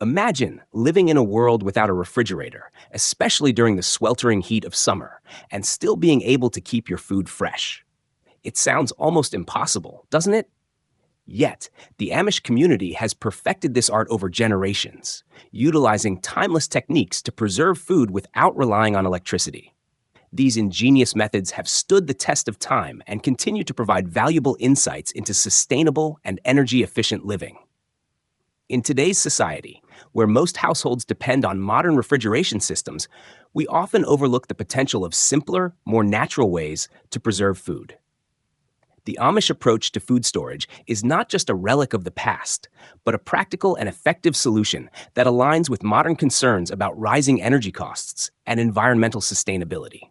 Imagine living in a world without a refrigerator, especially during the sweltering heat of summer, and still being able to keep your food fresh. It sounds almost impossible, doesn't it? Yet, the Amish community has perfected this art over generations, utilizing timeless techniques to preserve food without relying on electricity. These ingenious methods have stood the test of time and continue to provide valuable insights into sustainable and energy-efficient living. In today's society, where most households depend on modern refrigeration systems, we often overlook the potential of simpler, more natural ways to preserve food. The Amish approach to food storage is not just a relic of the past, but a practical and effective solution that aligns with modern concerns about rising energy costs and environmental sustainability.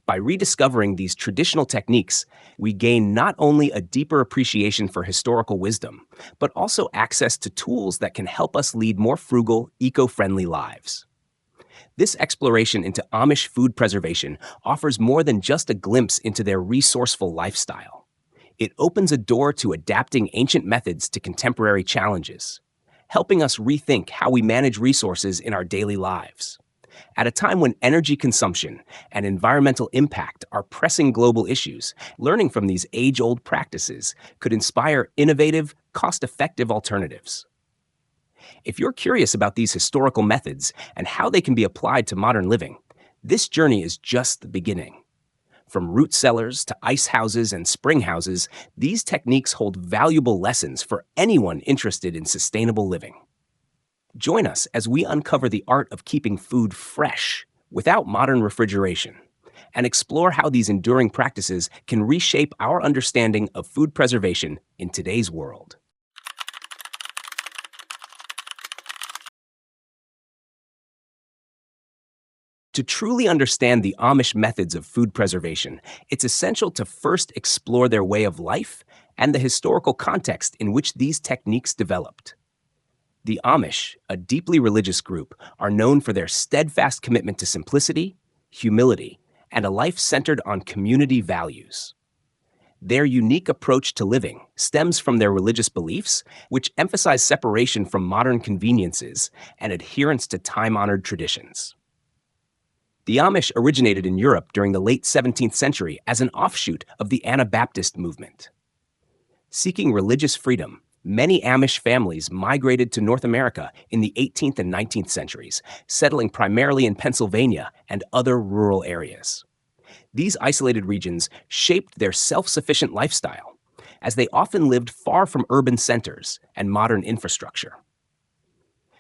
By rediscovering these traditional techniques, we gain not only a deeper appreciation for historical wisdom, but also access to tools that can help us lead more frugal, eco-friendly lives. This exploration into Amish food preservation offers more than just a glimpse into their resourceful lifestyle. It opens a door to adapting ancient methods to contemporary challenges, helping us rethink how we manage resources in our daily lives. At a time when energy consumption and environmental impact are pressing global issues, learning from these age-old practices could inspire innovative, cost-effective alternatives. If you're curious about these historical methods and how they can be applied to modern living, this journey is just the beginning. From root cellars to ice houses and spring houses, these techniques hold valuable lessons for anyone interested in sustainable living. Join us as we uncover the art of keeping food fresh without modern refrigeration and explore how these enduring practices can reshape our understanding of food preservation in today's world. To truly understand the Amish methods of food preservation, it's essential to first explore their way of life and the historical context in which these techniques developed. The Amish, a deeply religious group, are known for their steadfast commitment to simplicity, humility, and a life centered on community values. Their unique approach to living stems from their religious beliefs, which emphasize separation from modern conveniences and adherence to time-honored traditions. The Amish originated in Europe during the late 17th century as an offshoot of the Anabaptist movement. Seeking religious freedom, many Amish families migrated to North America in the 18th and 19th centuries, settling primarily in Pennsylvania and other rural areas. These isolated regions shaped their self-sufficient lifestyle, as they often lived far from urban centers and modern infrastructure.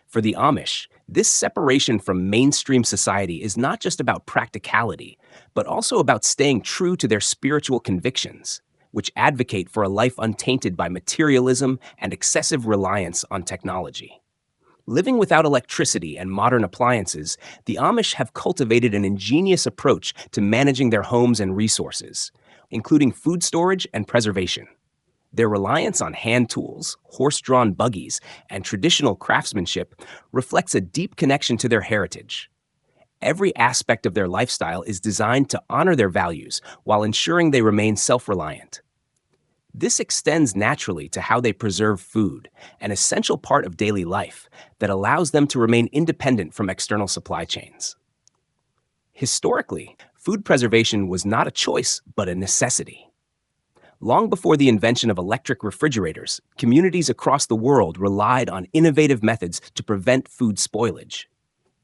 For the Amish, this separation from mainstream society is not just about practicality, but also about staying true to their spiritual convictions, which advocate for a life untainted by materialism and excessive reliance on technology. Living without electricity and modern appliances, the Amish have cultivated an ingenious approach to managing their homes and resources, including food storage and preservation. Their reliance on hand tools, horse-drawn buggies, and traditional craftsmanship reflects a deep connection to their heritage. Every aspect of their lifestyle is designed to honor their values while ensuring they remain self-reliant. This extends naturally to how they preserve food, an essential part of daily life that allows them to remain independent from external supply chains. Historically, food preservation was not a choice, but a necessity. Long before the invention of electric refrigerators, communities across the world relied on innovative methods to prevent food spoilage.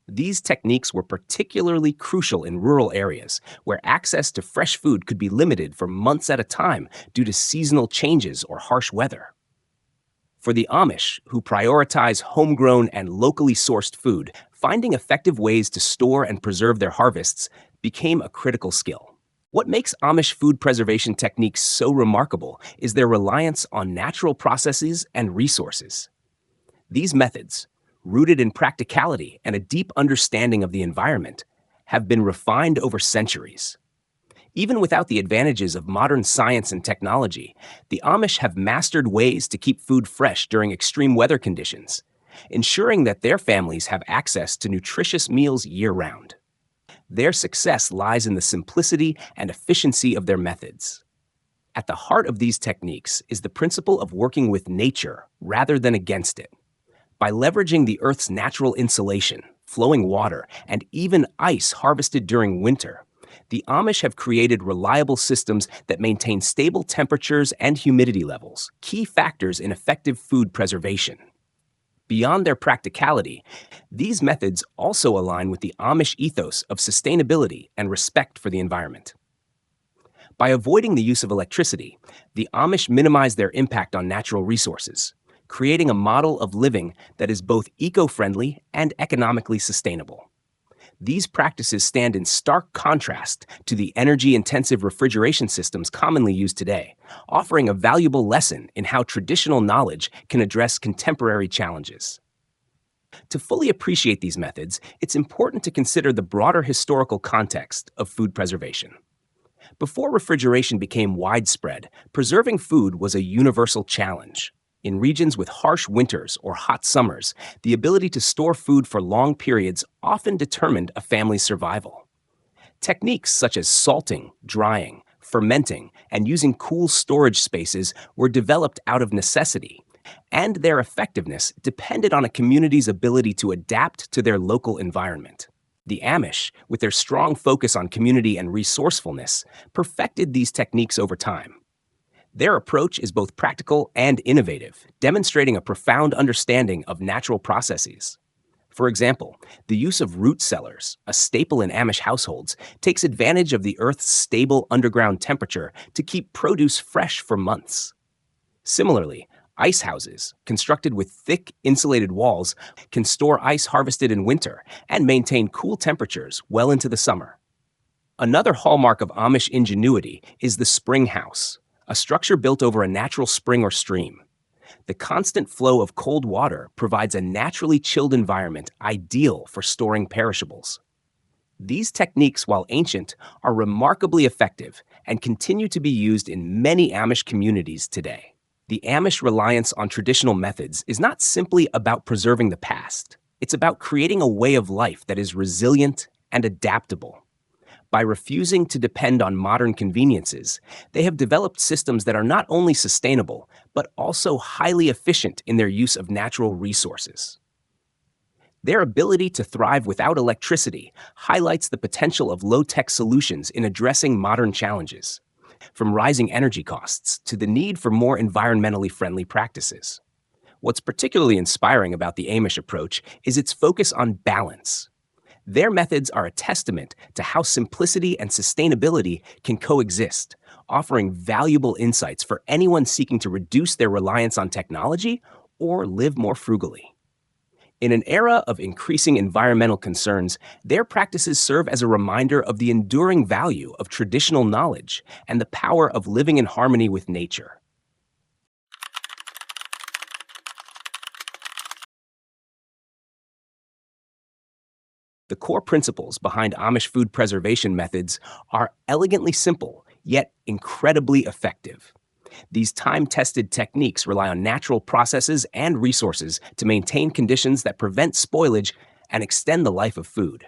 These techniques were particularly crucial in rural areas, where access to fresh food could be limited for months at a time due to seasonal changes or harsh weather. For the Amish, who prioritize homegrown and locally sourced food, finding effective ways to store and preserve their harvests became a critical skill. What makes Amish food preservation techniques so remarkable is their reliance on natural processes and resources. These methods, rooted in practicality and a deep understanding of the environment, have been refined over centuries. Even without the advantages of modern science and technology, the Amish have mastered ways to keep food fresh during extreme weather conditions, ensuring that their families have access to nutritious meals year-round. Their success lies in the simplicity and efficiency of their methods. At the heart of these techniques is the principle of working with nature rather than against it. By leveraging the Earth's natural insulation, flowing water, and even ice harvested during winter, the Amish have created reliable systems that maintain stable temperatures and humidity levels, key factors in effective food preservation. Beyond their practicality, these methods also align with the Amish ethos of sustainability and respect for the environment. By avoiding the use of electricity, the Amish minimize their impact on natural resources, creating a model of living that is both eco-friendly and economically sustainable. These practices stand in stark contrast to the energy-intensive refrigeration systems commonly used today, offering a valuable lesson in how traditional knowledge can address contemporary challenges. To fully appreciate these methods, it's important to consider the broader historical context of food preservation. Before refrigeration became widespread, preserving food was a universal challenge. In regions with harsh winters or hot summers, the ability to store food for long periods often determined a family's survival. Techniques such as salting, drying, fermenting, and using cool storage spaces were developed out of necessity, and their effectiveness depended on a community's ability to adapt to their local environment. The Amish, with their strong focus on community and resourcefulness, perfected these techniques over time. Their approach is both practical and innovative, demonstrating a profound understanding of natural processes. For example, the use of root cellars, a staple in Amish households, takes advantage of the Earth's stable underground temperature to keep produce fresh for months. Similarly, ice houses, constructed with thick, insulated walls, can store ice harvested in winter and maintain cool temperatures well into the summer. Another hallmark of Amish ingenuity is the spring house, a structure built over a natural spring or stream. The constant flow of cold water provides a naturally chilled environment ideal for storing perishables. These techniques, while ancient, are remarkably effective and continue to be used in many Amish communities today. The Amish reliance on traditional methods is not simply about preserving the past. It's about creating a way of life that is resilient and adaptable. By refusing to depend on modern conveniences, they have developed systems that are not only sustainable, but also highly efficient in their use of natural resources. Their ability to thrive without electricity highlights the potential of low-tech solutions in addressing modern challenges, from rising energy costs to the need for more environmentally friendly practices. What's particularly inspiring about the Amish approach is its focus on balance. Their methods are a testament to how simplicity and sustainability can coexist, offering valuable insights for anyone seeking to reduce their reliance on technology or live more frugally. In an era of increasing environmental concerns, their practices serve as a reminder of the enduring value of traditional knowledge and the power of living in harmony with nature. The core principles behind Amish food preservation methods are elegantly simple, yet incredibly effective. These time-tested techniques rely on natural processes and resources to maintain conditions that prevent spoilage and extend the life of food.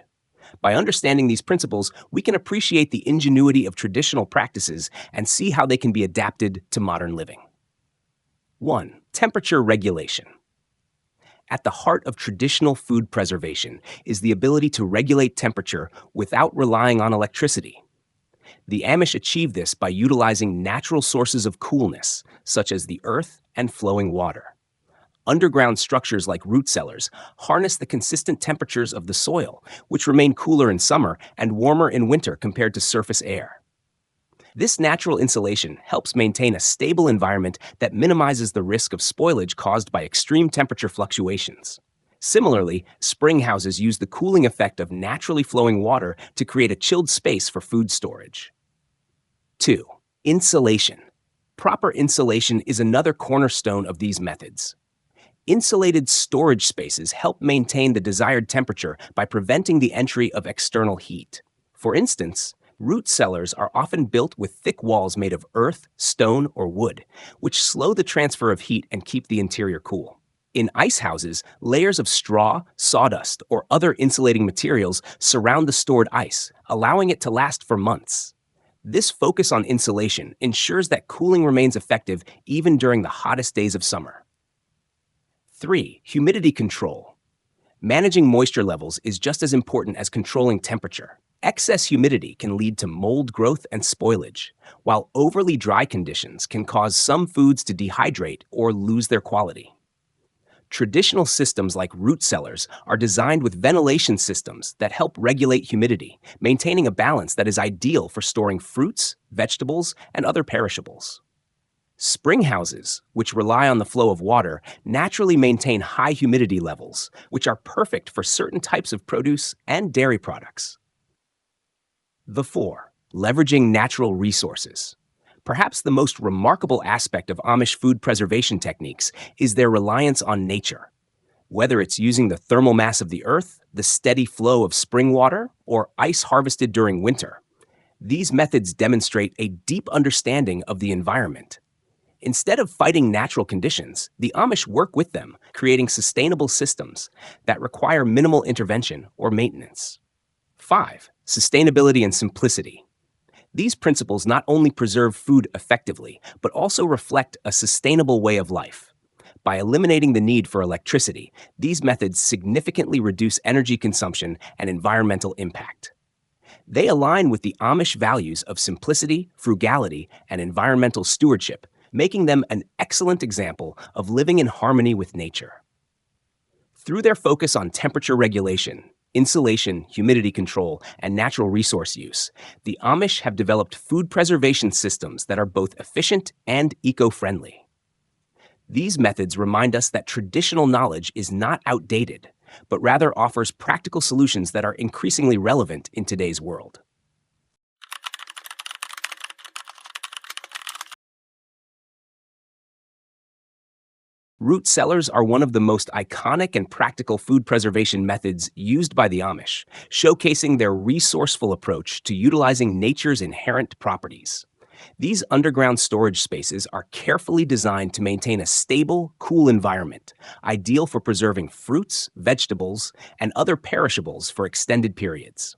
By understanding these principles, we can appreciate the ingenuity of traditional practices and see how they can be adapted to modern living. 1. Temperature regulation. At the heart of traditional food preservation is the ability to regulate temperature without relying on electricity. The Amish achieve this by utilizing natural sources of coolness, such as the earth and flowing water. Underground structures like root cellars harness the consistent temperatures of the soil, which remain cooler in summer and warmer in winter compared to surface air. This natural insulation helps maintain a stable environment that minimizes the risk of spoilage caused by extreme temperature fluctuations. Similarly, spring houses use the cooling effect of naturally flowing water to create a chilled space for food storage. 2. Insulation. Proper insulation is another cornerstone of these methods. Insulated storage spaces help maintain the desired temperature by preventing the entry of external heat. For instance, root cellars are often built with thick walls made of earth, stone, or wood, which slow the transfer of heat and keep the interior cool. In ice houses, layers of straw, sawdust, or other insulating materials surround the stored ice, allowing it to last for months. This focus on insulation ensures that cooling remains effective even during the hottest days of summer. 3. Humidity control. Managing moisture levels is just as important as controlling temperature. Excess humidity can lead to mold growth and spoilage, while overly dry conditions can cause some foods to dehydrate or lose their quality. Traditional systems like root cellars are designed with ventilation systems that help regulate humidity, maintaining a balance that is ideal for storing fruits, vegetables, and other perishables. Spring houses, which rely on the flow of water, naturally maintain high humidity levels, which are perfect for certain types of produce and dairy products. The 4. Leveraging natural resources. Perhaps the most remarkable aspect of Amish food preservation techniques is their reliance on nature. Whether it's using the thermal mass of the earth, the steady flow of spring water, or ice harvested during winter, these methods demonstrate a deep understanding of the environment. Instead of fighting natural conditions, the Amish work with them, creating sustainable systems that require minimal intervention or maintenance. 5. Sustainability and simplicity. These principles not only preserve food effectively, but also reflect a sustainable way of life. By eliminating the need for electricity, these methods significantly reduce energy consumption and environmental impact. They align with the Amish values of simplicity, frugality, and environmental stewardship, making them an excellent example of living in harmony with nature. Through their focus on temperature regulation, insulation, humidity control, and natural resource use, the Amish have developed food preservation systems that are both efficient and eco-friendly. These methods remind us that traditional knowledge is not outdated, but rather offers practical solutions that are increasingly relevant in today's world. Root cellars are one of the most iconic and practical food preservation methods used by the Amish, showcasing their resourceful approach to utilizing nature's inherent properties. These underground storage spaces are carefully designed to maintain a stable, cool environment, ideal for preserving fruits, vegetables, and other perishables for extended periods.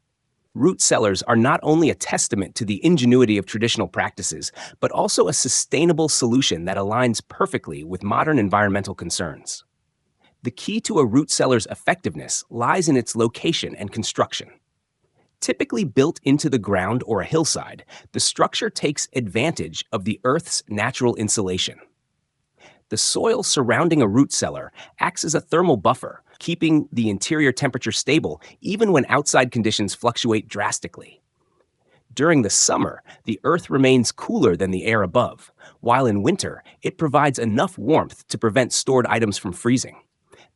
Root cellars are not only a testament to the ingenuity of traditional practices, but also a sustainable solution that aligns perfectly with modern environmental concerns. The key to a root cellar's effectiveness lies in its location and construction. Typically built into the ground or a hillside, the structure takes advantage of the Earth's natural insulation. The soil surrounding a root cellar acts as a thermal buffer, keeping the interior temperature stable even when outside conditions fluctuate drastically. During the summer, the earth remains cooler than the air above, while in winter, it provides enough warmth to prevent stored items from freezing.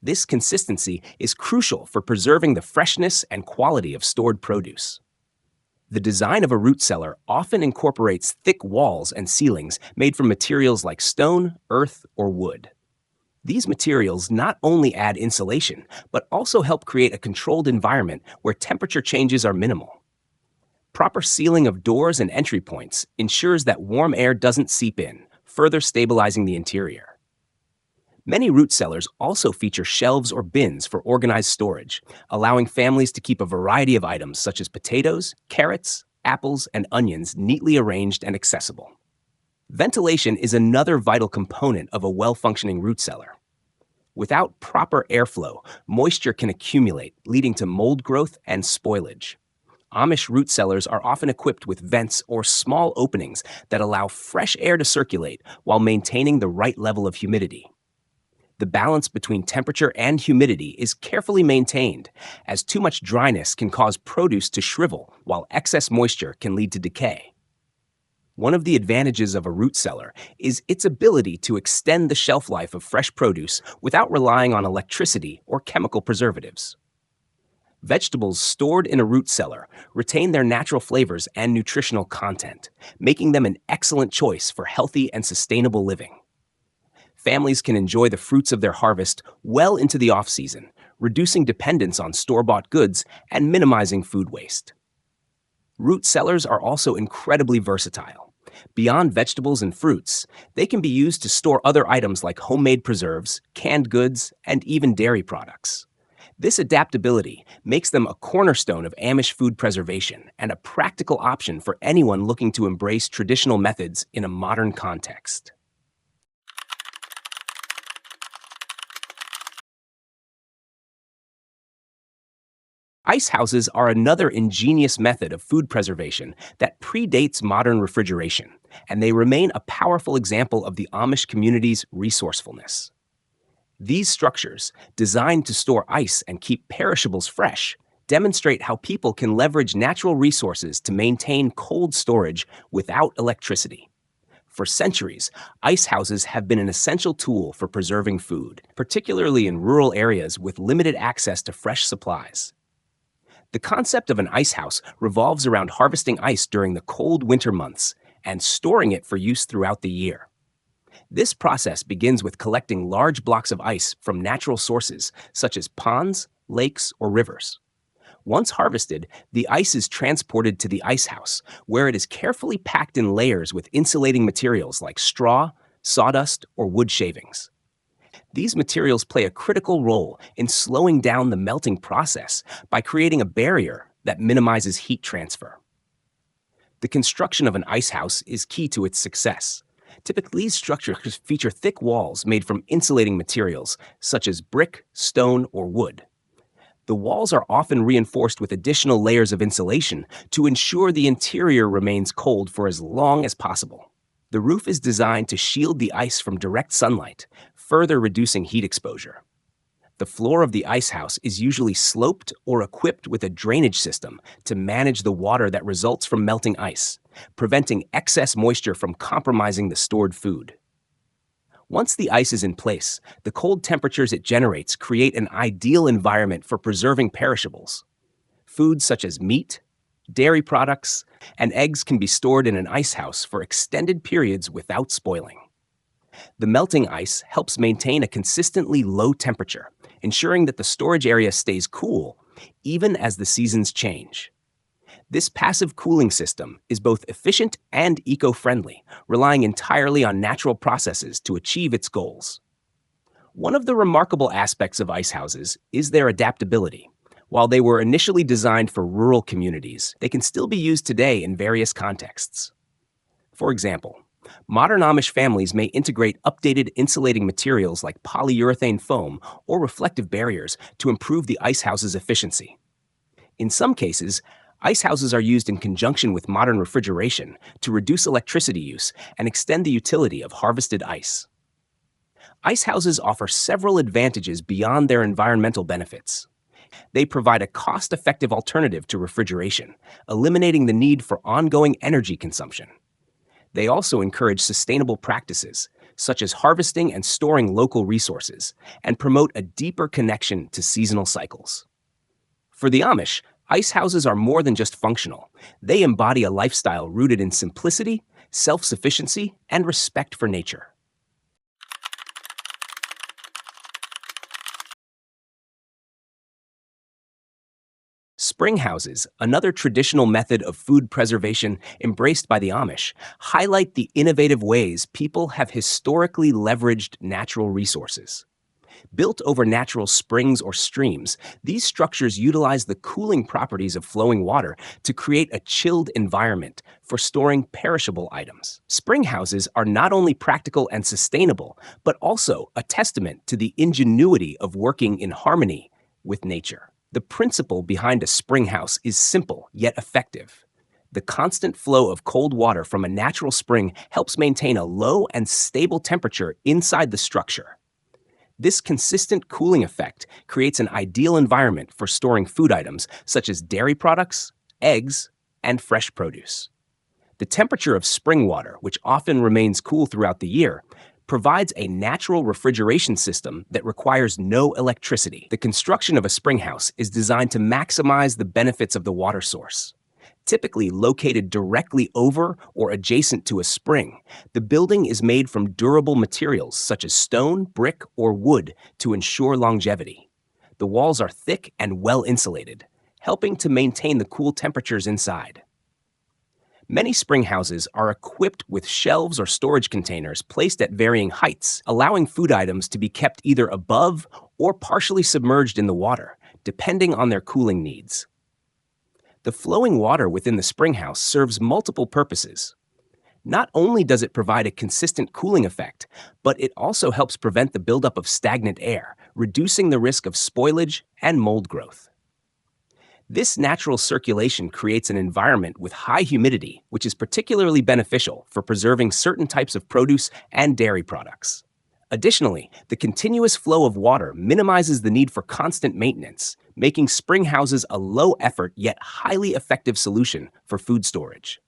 This consistency is crucial for preserving the freshness and quality of stored produce. The design of a root cellar often incorporates thick walls and ceilings made from materials like stone, earth, or wood. These materials not only add insulation, but also help create a controlled environment where temperature changes are minimal. Proper sealing of doors and entry points ensures that warm air doesn't seep in, further stabilizing the interior. Many root cellars also feature shelves or bins for organized storage, allowing families to keep a variety of items such as potatoes, carrots, apples, and onions neatly arranged and accessible. Ventilation is another vital component of a well-functioning root cellar. Without proper airflow, moisture can accumulate, leading to mold growth and spoilage. Amish root cellars are often equipped with vents or small openings that allow fresh air to circulate while maintaining the right level of humidity. The balance between temperature and humidity is carefully maintained, as too much dryness can cause produce to shrivel, while excess moisture can lead to decay. One of the advantages of a root cellar is its ability to extend the shelf life of fresh produce without relying on electricity or chemical preservatives. Vegetables stored in a root cellar retain their natural flavors and nutritional content, making them an excellent choice for healthy and sustainable living. Families can enjoy the fruits of their harvest well into the off-season, reducing dependence on store-bought goods and minimizing food waste. Root cellars are also incredibly versatile. Beyond vegetables and fruits, they can be used to store other items like homemade preserves, canned goods, and even dairy products. This adaptability makes them a cornerstone of Amish food preservation and a practical option for anyone looking to embrace traditional methods in a modern context. Ice houses are another ingenious method of food preservation that predates modern refrigeration, and they remain a powerful example of the Amish community's resourcefulness. These structures, designed to store ice and keep perishables fresh, demonstrate how people can leverage natural resources to maintain cold storage without electricity. For centuries, ice houses have been an essential tool for preserving food, particularly in rural areas with limited access to fresh supplies. The concept of an ice house revolves around harvesting ice during the cold winter months and storing it for use throughout the year. This process begins with collecting large blocks of ice from natural sources such as ponds, lakes, or rivers. Once harvested, the ice is transported to the ice house, where it is carefully packed in layers with insulating materials like straw, sawdust, or wood shavings. These materials play a critical role in slowing down the melting process by creating a barrier that minimizes heat transfer. The construction of an ice house is key to its success. Typically, these structures feature thick walls made from insulating materials such as brick, stone, or wood. The walls are often reinforced with additional layers of insulation to ensure the interior remains cold for as long as possible. The roof is designed to shield the ice from direct sunlight, further reducing heat exposure. The floor of the ice house is usually sloped or equipped with a drainage system to manage the water that results from melting ice, preventing excess moisture from compromising the stored food. Once the ice is in place, the cold temperatures it generates create an ideal environment for preserving perishables. Foods such as meat, dairy products, and eggs can be stored in an ice house for extended periods without spoiling. The melting ice helps maintain a consistently low temperature, ensuring that the storage area stays cool even as the seasons change. This passive cooling system is both efficient and eco-friendly, relying entirely on natural processes to achieve its goals. One of the remarkable aspects of ice houses is their adaptability. While they were initially designed for rural communities, they can still be used today in various contexts. For example, modern Amish families may integrate updated insulating materials like polyurethane foam or reflective barriers to improve the ice house's efficiency. In some cases, ice houses are used in conjunction with modern refrigeration to reduce electricity use and extend the utility of harvested ice. Ice houses offer several advantages beyond their environmental benefits. They provide a cost-effective alternative to refrigeration, eliminating the need for ongoing energy consumption. They also encourage sustainable practices, such as harvesting and storing local resources, and promote a deeper connection to seasonal cycles. For the Amish, ice houses are more than just functional. They embody a lifestyle rooted in simplicity, self-sufficiency, and respect for nature. Spring houses, another traditional method of food preservation embraced by the Amish, highlight the innovative ways people have historically leveraged natural resources. Built over natural springs or streams, these structures utilize the cooling properties of flowing water to create a chilled environment for storing perishable items. Spring houses are not only practical and sustainable, but also a testament to the ingenuity of working in harmony with nature. The principle behind a spring house is simple yet effective. The constant flow of cold water from a natural spring helps maintain a low and stable temperature inside the structure. This consistent cooling effect creates an ideal environment for storing food items such as dairy products, eggs, and fresh produce. The temperature of spring water, which often remains cool throughout the year, provides a natural refrigeration system that requires no electricity. The construction of a spring house is designed to maximize the benefits of the water source. Typically located directly over or adjacent to a spring, the building is made from durable materials such as stone, brick, or wood to ensure longevity. The walls are thick and well insulated, helping to maintain the cool temperatures inside. Many spring houses are equipped with shelves or storage containers placed at varying heights, allowing food items to be kept either above or partially submerged in the water, depending on their cooling needs. The flowing water within the spring house serves multiple purposes. Not only does it provide a consistent cooling effect, but it also helps prevent the buildup of stagnant air, reducing the risk of spoilage and mold growth. This natural circulation creates an environment with high humidity, which is particularly beneficial for preserving certain types of produce and dairy products. Additionally, the continuous flow of water minimizes the need for constant maintenance, making spring houses a low effort yet highly effective solution for food storage.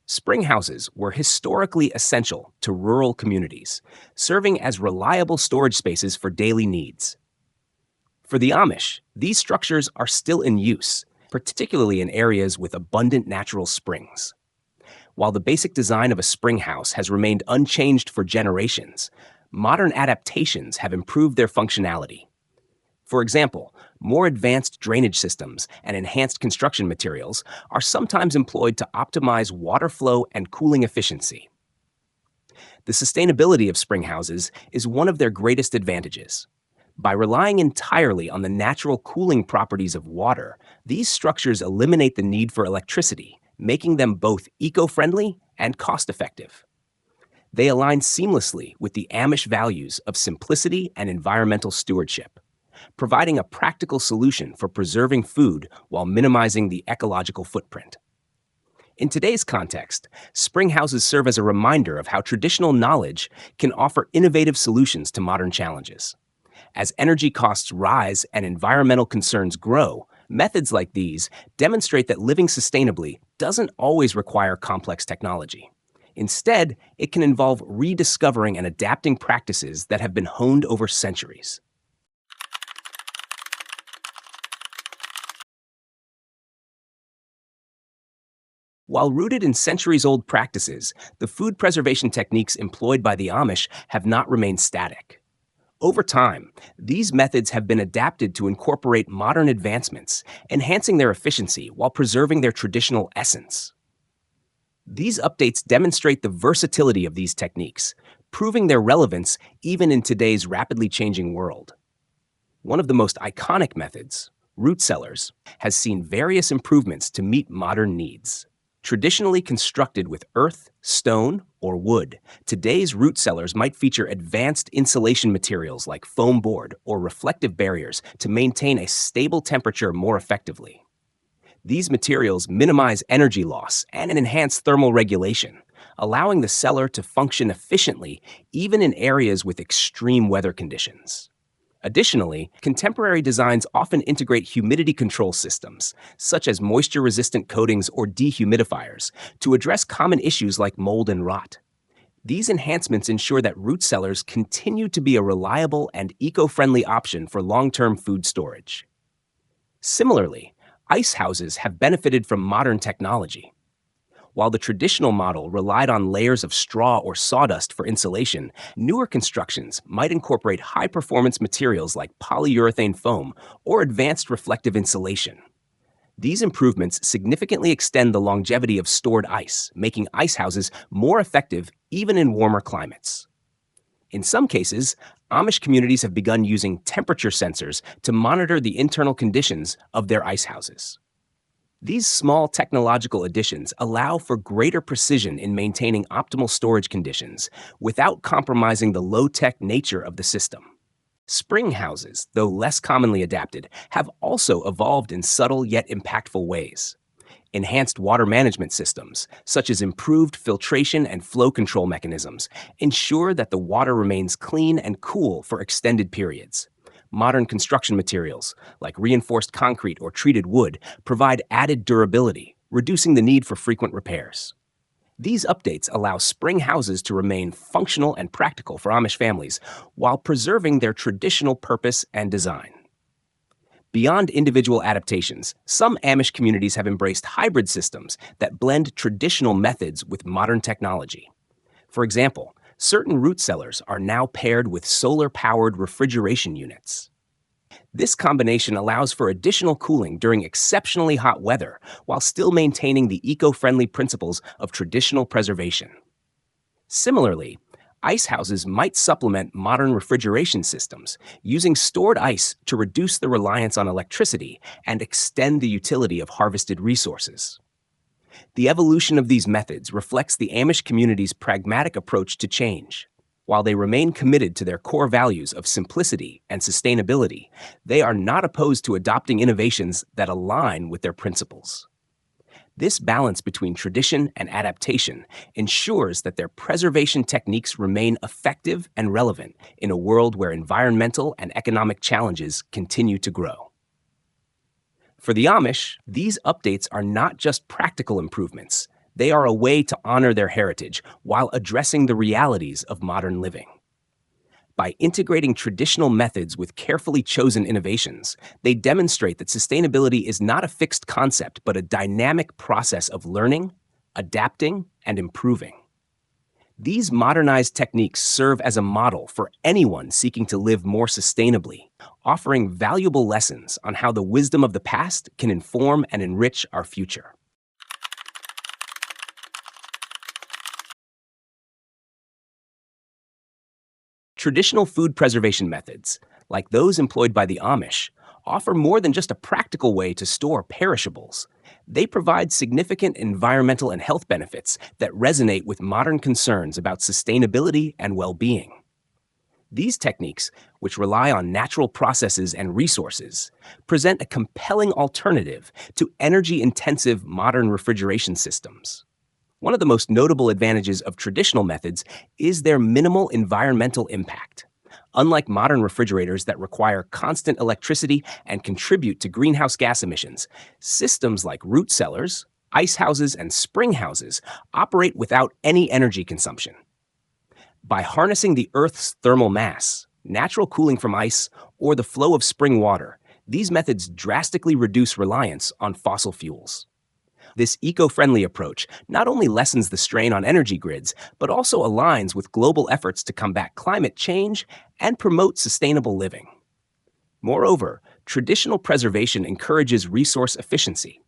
Spring houses were historically essential to rural communities, serving as reliable storage spaces for daily needs. For the Amish, these structures are still in use, particularly in areas with abundant natural springs. While the basic design of a spring house has remained unchanged for generations, modern adaptations have improved their functionality. For example, more advanced drainage systems and enhanced construction materials are sometimes employed to optimize water flow and cooling efficiency. The sustainability of spring houses is one of their greatest advantages. By relying entirely on the natural cooling properties of water, these structures eliminate the need for electricity, making them both eco-friendly and cost-effective. They align seamlessly with the Amish values of simplicity and environmental stewardship, providing a practical solution for preserving food while minimizing the ecological footprint. In today's context, spring houses serve as a reminder of how traditional knowledge can offer innovative solutions to modern challenges. As energy costs rise and environmental concerns grow, methods like these demonstrate that living sustainably doesn't always require complex technology. Instead, it can involve rediscovering and adapting practices that have been honed over centuries. While rooted in centuries-old practices, the food preservation techniques employed by the Amish have not remained static. Over time, these methods have been adapted to incorporate modern advancements, enhancing their efficiency while preserving their traditional essence. These updates demonstrate the versatility of these techniques, proving their relevance even in today's rapidly changing world. One of the most iconic methods, root cellars, has seen various improvements to meet modern needs. Traditionally constructed with earth, stone, or wood, today's root cellars might feature advanced insulation materials like foam board or reflective barriers to maintain a stable temperature more effectively. These materials minimize energy loss and enhance thermal regulation, allowing the cellar to function efficiently even in areas with extreme weather conditions. Additionally, contemporary designs often integrate humidity control systems, such as moisture-resistant coatings or dehumidifiers, to address common issues like mold and rot. These enhancements ensure that root cellars continue to be a reliable and eco-friendly option for long-term food storage. Similarly, ice houses have benefited from modern technology. While the traditional model relied on layers of straw or sawdust for insulation, newer constructions might incorporate high-performance materials like polyurethane foam or advanced reflective insulation. These improvements significantly extend the longevity of stored ice, making ice houses more effective even in warmer climates. In some cases, Amish communities have begun using temperature sensors to monitor the internal conditions of their ice houses. These small technological additions allow for greater precision in maintaining optimal storage conditions without compromising the low-tech nature of the system. Spring houses, though less commonly adapted, have also evolved in subtle yet impactful ways. Enhanced water management systems, such as improved filtration and flow control mechanisms, ensure that the water remains clean and cool for extended periods. Modern construction materials, like reinforced concrete or treated wood, provide added durability, reducing the need for frequent repairs. These updates allow spring houses to remain functional and practical for Amish families while preserving their traditional purpose and design. Beyond individual adaptations, some Amish communities have embraced hybrid systems that blend traditional methods with modern technology. For example, certain root cellars are now paired with solar-powered refrigeration units. This combination allows for additional cooling during exceptionally hot weather while still maintaining the eco-friendly principles of traditional preservation. Similarly, ice houses might supplement modern refrigeration systems, using stored ice to reduce the reliance on electricity and extend the utility of harvested resources. The evolution of these methods reflects the Amish community's pragmatic approach to change. While they remain committed to their core values of simplicity and sustainability, they are not opposed to adopting innovations that align with their principles. This balance between tradition and adaptation ensures that their preservation techniques remain effective and relevant in a world where environmental and economic challenges continue to grow. For the Amish, these updates are not just practical improvements. They are a way to honor their heritage while addressing the realities of modern living. By integrating traditional methods with carefully chosen innovations, they demonstrate that sustainability is not a fixed concept, but a dynamic process of learning, adapting, and improving. These modernized techniques serve as a model for anyone seeking to live more sustainably, offering valuable lessons on how the wisdom of the past can inform and enrich our future. Traditional food preservation methods, like those employed by the Amish, offer more than just a practical way to store perishables. They provide significant environmental and health benefits that resonate with modern concerns about sustainability and well-being. These techniques, which rely on natural processes and resources, present a compelling alternative to energy-intensive modern refrigeration systems. One of the most notable advantages of traditional methods is their minimal environmental impact. Unlike modern refrigerators that require constant electricity and contribute to greenhouse gas emissions, systems like root cellars, ice houses, and spring houses operate without any energy consumption. By harnessing the Earth's thermal mass, natural cooling from ice, or the flow of spring water, these methods drastically reduce reliance on fossil fuels. This eco-friendly approach not only lessens the strain on energy grids, but also aligns with global efforts to combat climate change and promote sustainable living. Moreover, traditional preservation encourages resource efficiency.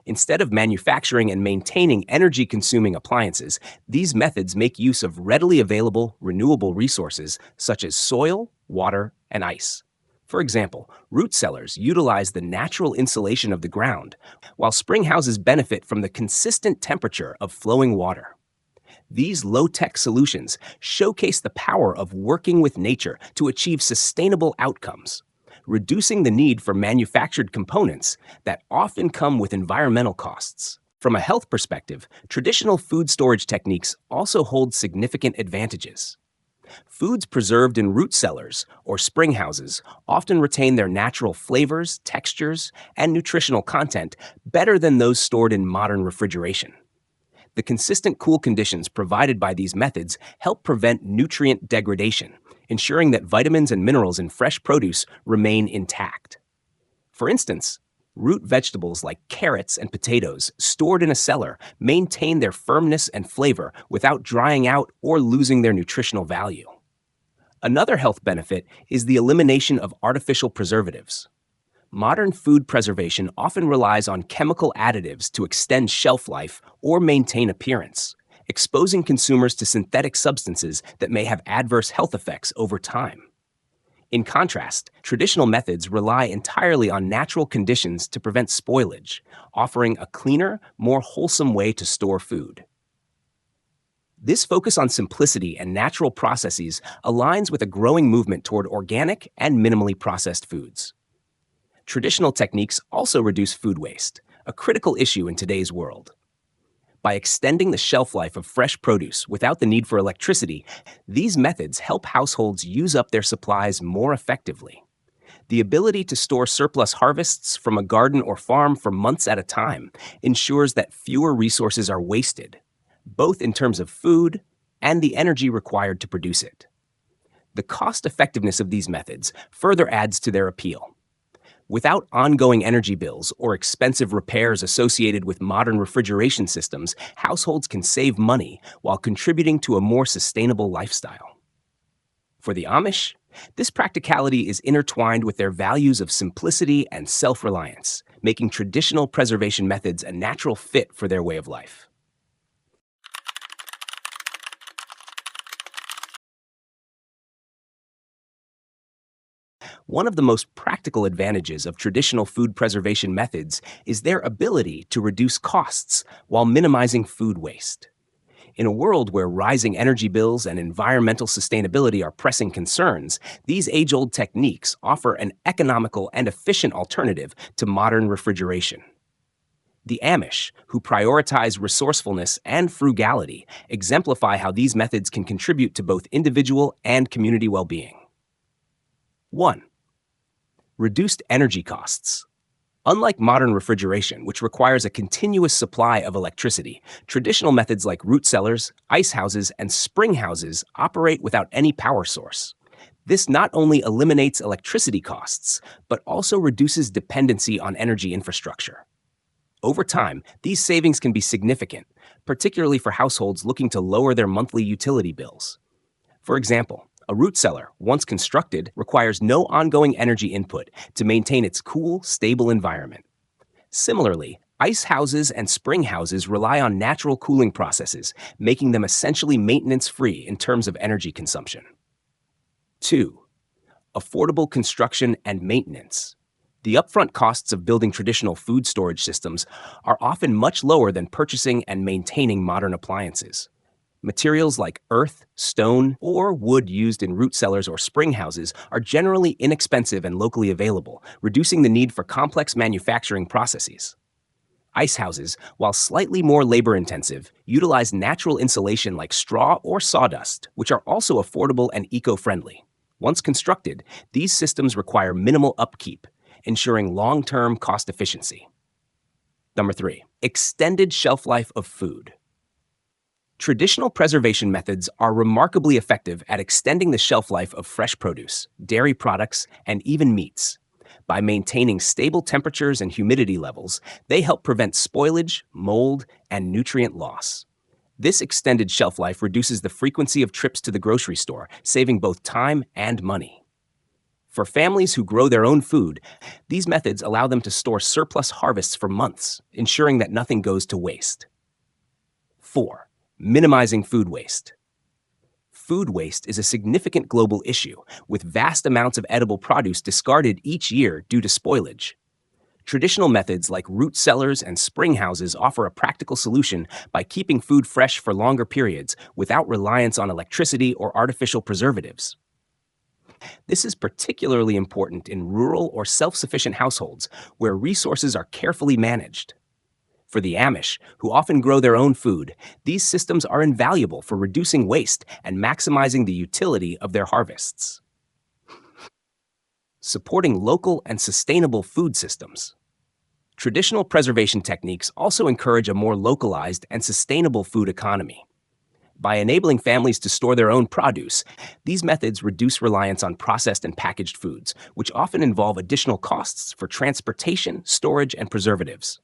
Instead of manufacturing and maintaining energy-consuming appliances, these methods make use of readily available renewable resources such as soil, water, and ice. For example, root cellars utilize the natural insulation of the ground, while spring houses benefit from the consistent temperature of flowing water. These low-tech solutions showcase the power of working with nature to achieve sustainable outcomes, reducing the need for manufactured components that often come with environmental costs. From a health perspective, traditional food storage techniques also hold significant advantages. Foods preserved in root cellars or spring houses often retain their natural flavors, textures, and nutritional content better than those stored in modern refrigeration. The consistent cool conditions provided by these methods help prevent nutrient degradation, ensuring that vitamins and minerals in fresh produce remain intact. For instance, root vegetables like carrots and potatoes stored in a cellar maintain their firmness and flavor without drying out or losing their nutritional value. Another health benefit is the elimination of artificial preservatives. Modern food preservation often relies on chemical additives to extend shelf life or maintain appearance, exposing consumers to synthetic substances that may have adverse health effects over time. In contrast, traditional methods rely entirely on natural conditions to prevent spoilage, offering a cleaner, more wholesome way to store food. This focus on simplicity and natural processes aligns with a growing movement toward organic and minimally processed foods. Traditional techniques also reduce food waste, a critical issue in today's world. By extending the shelf life of fresh produce without the need for electricity, these methods help households use up their supplies more effectively. The ability to store surplus harvests from a garden or farm for months at a time ensures that fewer resources are wasted, both in terms of food and the energy required to produce it. The cost-effectiveness of these methods further adds to their appeal. Without ongoing energy bills or expensive repairs associated with modern refrigeration systems, households can save money while contributing to a more sustainable lifestyle. For the Amish, this practicality is intertwined with their values of simplicity and self-reliance, making traditional preservation methods a natural fit for their way of life. One of the most practical advantages of traditional food preservation methods is their ability to reduce costs while minimizing food waste. In a world where rising energy bills and environmental sustainability are pressing concerns, these age old techniques offer an economical and efficient alternative to modern refrigeration. The Amish, who prioritize resourcefulness and frugality, exemplify how these methods can contribute to both individual and community well being. 1. Reduced energy costs. Unlike modern refrigeration, which requires a continuous supply of electricity, traditional methods like root cellars, ice houses, and spring houses operate without any power source. This not only eliminates electricity costs, but also reduces dependency on energy infrastructure. Over time, these savings can be significant, particularly for households looking to lower their monthly utility bills. For example, a root cellar, once constructed, requires no ongoing energy input to maintain its cool, stable environment. Similarly, ice houses and spring houses rely on natural cooling processes, making them essentially maintenance-free in terms of energy consumption. 2. Affordable construction and maintenance. The upfront costs of building traditional food storage systems are often much lower than purchasing and maintaining modern appliances. Materials like earth, stone, or wood used in root cellars or spring houses are generally inexpensive and locally available, reducing the need for complex manufacturing processes. Ice houses, while slightly more labor-intensive, utilize natural insulation like straw or sawdust, which are also affordable and eco-friendly. Once constructed, these systems require minimal upkeep, ensuring long-term cost efficiency. Number 3. Extended shelf life of food. Traditional preservation methods are remarkably effective at extending the shelf life of fresh produce, dairy products, and even meats. By maintaining stable temperatures and humidity levels, they help prevent spoilage, mold, and nutrient loss. This extended shelf life reduces the frequency of trips to the grocery store, saving both time and money. For families who grow their own food, these methods allow them to store surplus harvests for months, ensuring that nothing goes to waste. 4. Minimizing food waste. Food waste is a significant global issue, with vast amounts of edible produce discarded each year due to spoilage. Traditional methods like root cellars and spring houses offer a practical solution by keeping food fresh for longer periods without reliance on electricity or artificial preservatives. This is particularly important in rural or self-sufficient households where resources are carefully managed. For the Amish, who often grow their own food, these systems are invaluable for reducing waste and maximizing the utility of their harvests. Supporting local and sustainable food systems. Traditional preservation techniques also encourage a more localized and sustainable food economy. By enabling families to store their own produce, these methods reduce reliance on processed and packaged foods, which often involve additional costs for transportation, storage, and preservatives.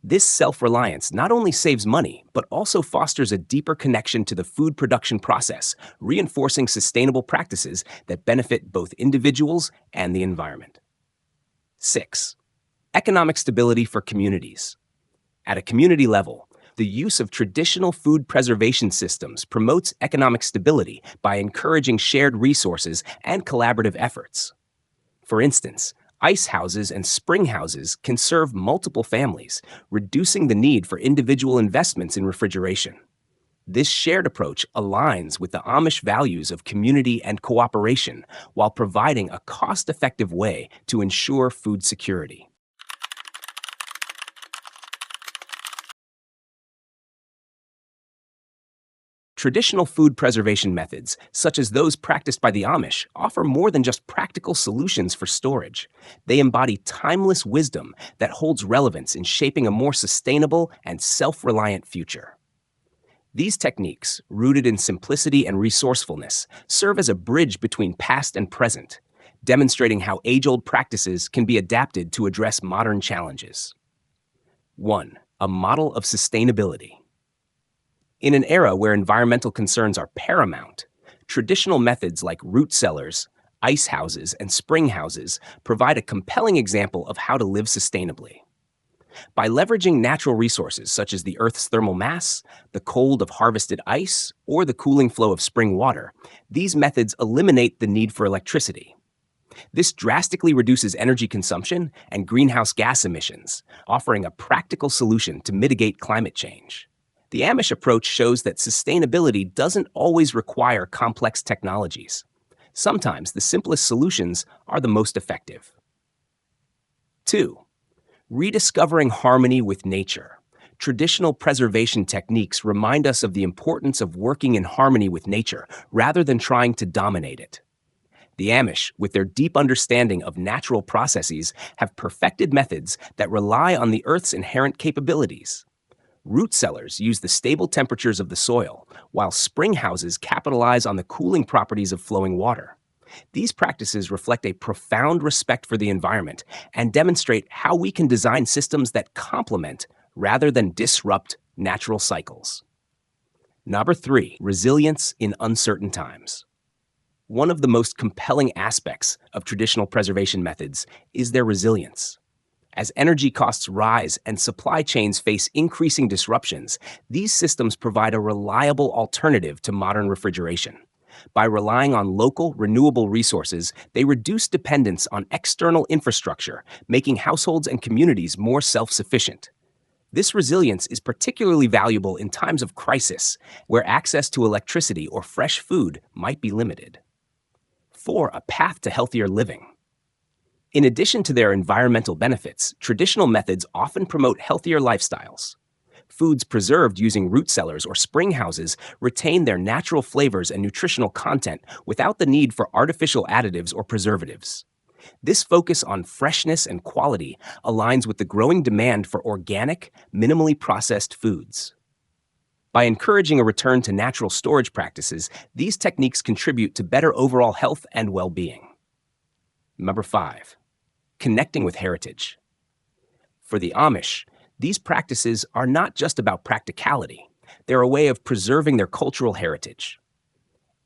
This self-reliance not only saves money, but also fosters a deeper connection to the food production process, reinforcing sustainable practices that benefit both individuals and the environment. 6. Economic stability for communities. At a community level, the use of traditional food preservation systems promotes economic stability by encouraging shared resources and collaborative efforts. For instance, ice houses and spring houses can serve multiple families, reducing the need for individual investments in refrigeration. This shared approach aligns with the Amish values of community and cooperation while providing a cost-effective way to ensure food security. Traditional food preservation methods, such as those practiced by the Amish, offer more than just practical solutions for storage. They embody timeless wisdom that holds relevance in shaping a more sustainable and self-reliant future. These techniques, rooted in simplicity and resourcefulness, serve as a bridge between past and present, demonstrating how age-old practices can be adapted to address modern challenges. 1. A model of sustainability. In an era where environmental concerns are paramount, traditional methods like root cellars, ice houses, and spring houses provide a compelling example of how to live sustainably. By leveraging natural resources such as the Earth's thermal mass, the cold of harvested ice, or the cooling flow of spring water, these methods eliminate the need for electricity. This drastically reduces energy consumption and greenhouse gas emissions, offering a practical solution to mitigate climate change. The Amish approach shows that sustainability doesn't always require complex technologies. Sometimes the simplest solutions are the most effective. 2. Rediscovering harmony with nature. Traditional preservation techniques remind us of the importance of working in harmony with nature rather than trying to dominate it. The Amish, with their deep understanding of natural processes, have perfected methods that rely on the Earth's inherent capabilities. Root cellars use the stable temperatures of the soil, while spring houses capitalize on the cooling properties of flowing water. These practices reflect a profound respect for the environment and demonstrate how we can design systems that complement rather than disrupt natural cycles. Number 3, resilience in uncertain times. One of the most compelling aspects of traditional preservation methods is their resilience. As energy costs rise and supply chains face increasing disruptions, these systems provide a reliable alternative to modern refrigeration. By relying on local, renewable resources, they reduce dependence on external infrastructure, making households and communities more self-sufficient. This resilience is particularly valuable in times of crisis, where access to electricity or fresh food might be limited. 4. A path to healthier living. In addition to their environmental benefits, traditional methods often promote healthier lifestyles. Foods preserved using root cellars or spring houses retain their natural flavors and nutritional content without the need for artificial additives or preservatives. This focus on freshness and quality aligns with the growing demand for organic, minimally processed foods. By encouraging a return to natural storage practices, these techniques contribute to better overall health and well-being. Number 5. Connecting with heritage. For the Amish, these practices are not just about practicality. They're a way of preserving their cultural heritage.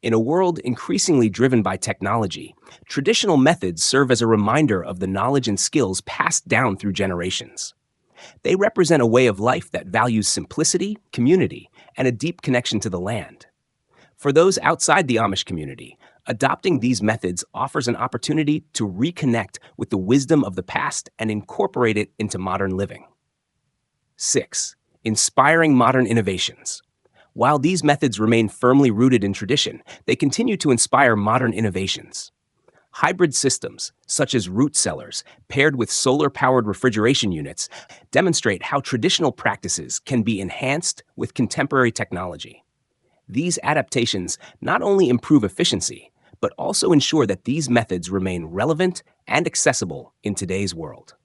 In a world increasingly driven by technology, traditional methods serve as a reminder of the knowledge and skills passed down through generations. They represent a way of life that values simplicity, community, and a deep connection to the land. For those outside the Amish community, adopting these methods offers an opportunity to reconnect with the wisdom of the past and incorporate it into modern living. 6. Inspiring modern innovations. While these methods remain firmly rooted in tradition, they continue to inspire modern innovations. Hybrid systems, such as root cellars, paired with solar-powered refrigeration units, demonstrate how traditional practices can be enhanced with contemporary technology. These adaptations not only improve efficiency, but also ensure that these methods remain relevant and accessible in today's world.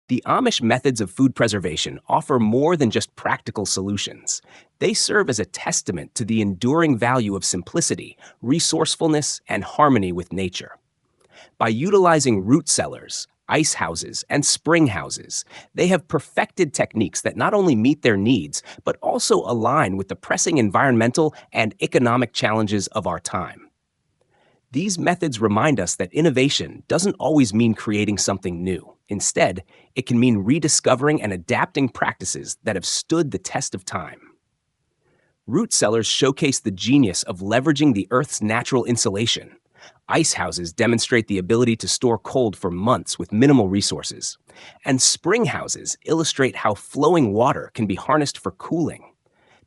The Amish methods of food preservation offer more than just practical solutions. They serve as a testament to the enduring value of simplicity, resourcefulness, and harmony with nature. By utilizing root cellars, ice houses, and spring houses, they have perfected techniques that not only meet their needs, but also align with the pressing environmental and economic challenges of our time. These methods remind us that innovation doesn't always mean creating something new. Instead, it can mean rediscovering and adapting practices that have stood the test of time. Root cellars showcase the genius of leveraging the Earth's natural insulation. Ice houses demonstrate the ability to store cold for months with minimal resources. And spring houses illustrate how flowing water can be harnessed for cooling.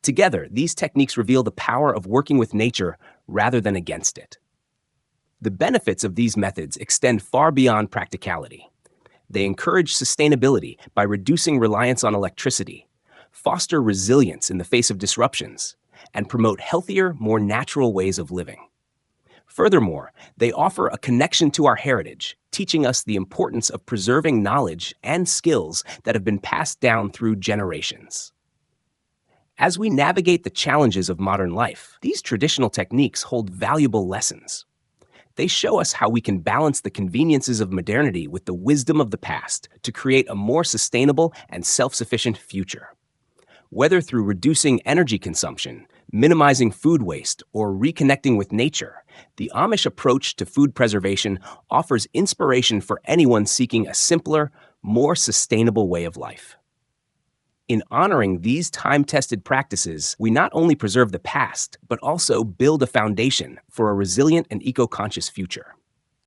Together, these techniques reveal the power of working with nature rather than against it. The benefits of these methods extend far beyond practicality. They encourage sustainability by reducing reliance on electricity, foster resilience in the face of disruptions, and promote healthier, more natural ways of living. Furthermore, they offer a connection to our heritage, teaching us the importance of preserving knowledge and skills that have been passed down through generations. As we navigate the challenges of modern life, these traditional techniques hold valuable lessons. They show us how we can balance the conveniences of modernity with the wisdom of the past to create a more sustainable and self-sufficient future. Whether through reducing energy consumption, minimizing food waste, or reconnecting with nature, the Amish approach to food preservation offers inspiration for anyone seeking a simpler, more sustainable way of life. In honoring these time-tested practices, we not only preserve the past, but also build a foundation for a resilient and eco-conscious future.